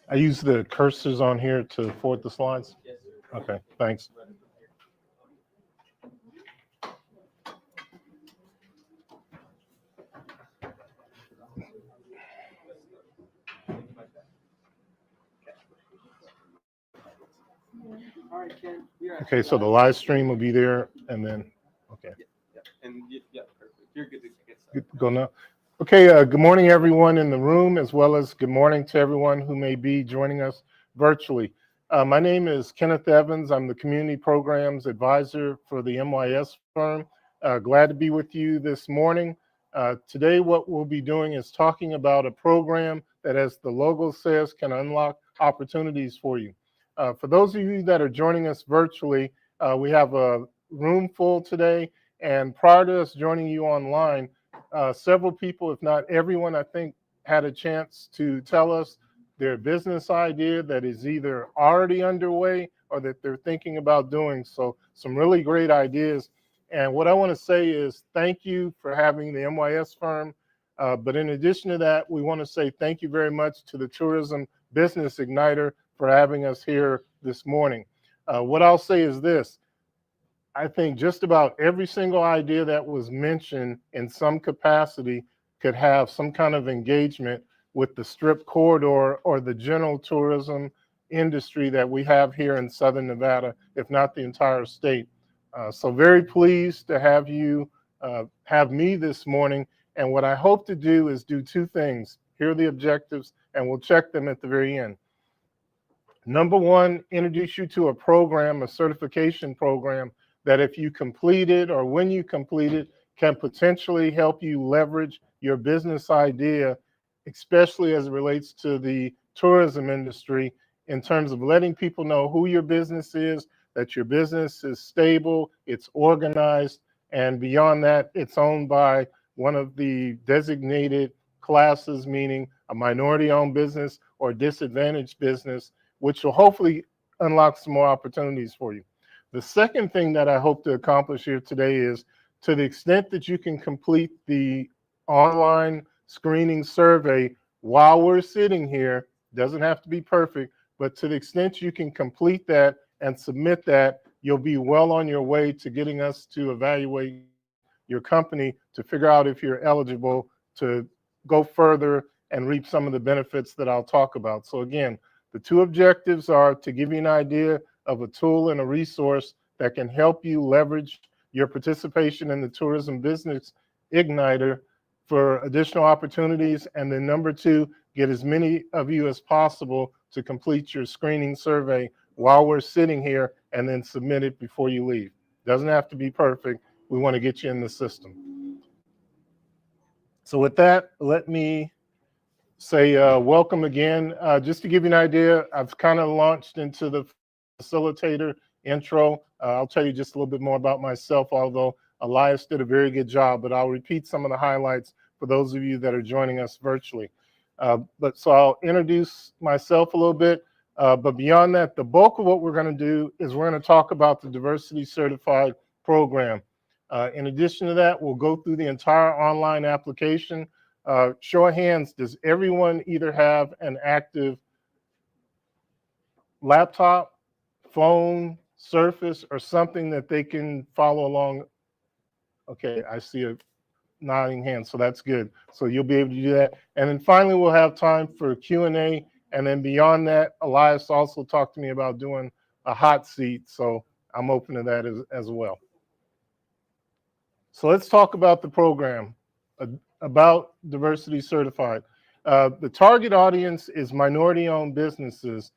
I use the cursors on here to forward the slides. Okay, thanks. Okay, so the live stream will be there, and then, okay. Good to go now. Okay, good morning, everyone in the room, as well as good morning to everyone who may be joining us virtually. My name is Kenneth Evans. I'm the Community Programs Advisor for the MYS firm. Glad to be with you this morning. Today, what we'll be doing is talking about a program that, as the logo says, can unlock opportunities for you. For those of you that are joining us virtually, we have a room full today, and prior to us joining you online, several people, if not everyone, I think, had a chance to tell us their business idea that is either already underway or that they're thinking about doing. So some really great ideas. And what I want to say is thank you for having the MYS firm. But in addition to that, we want to say thank you very much to the Tourism Business Igniter for having us here this morning. What I'll say is this. I think just about every single idea that was mentioned in some capacity could have some kind of engagement with the Strip corridor or the general tourism industry that we have here in Southern Nevada, if not the entire state. So very pleased to have you have me this morning. And what I hope to do is do two things. Here are the objectives, and we'll check them at the very end. Number one, introduce you to a program, a certification program, that if you complete it or when you complete it, can potentially help you leverage your business idea, especially as it relates to the tourism industry, in terms of letting people know who your business is, that your business is stable, it's organized, and beyond that, it's owned by one of the designated classes, meaning a minority-owned business or disadvantaged business, which will hopefully unlock some more opportunities for you. The second thing that I hope to accomplish here today is, to the extent that you can complete the online screening survey while we're sitting here, doesn't have to be perfect, but to the extent you can complete that and submit that, you'll be well on your way to getting us to evaluate your company to figure out if you're eligible to go further and reap some of the benefits that I'll talk about. So again, the two objectives are to give you an idea of a tool and a resource that can help you leverage your participation in the Tourism Business Igniter for additional opportunities. And then number two, get as many of you as possible to complete your screening survey while we're sitting here and then submit it before you leave. Doesn't have to be perfect. We want to get you in the system. So with that, let me say welcome again. Just to give you an idea, I've kind of launched into the facilitator intro. I'll tell you just a little bit more about myself, although Elias did a very good job, but I'll repeat some of the highlights for those of you that are joining us virtually. So I'll introduce myself a little bit, but beyond that, the bulk of what we're going to do is we're going to talk about the Diversity Certified program. In addition to that, we'll go through the entire online application. Show of hands, does everyone either have an active laptop, phone, Surface, or something that they can follow along? Okay, I see a nodding hand, so that's good. So you'll be able to do that. And then finally, we'll have time for Q&A. And then beyond that, Elias also talked to me about doing a hot seat, so I'm open to that as well. So let's talk about the program, about Diversity Certified. The target audience is minority-owned businesses,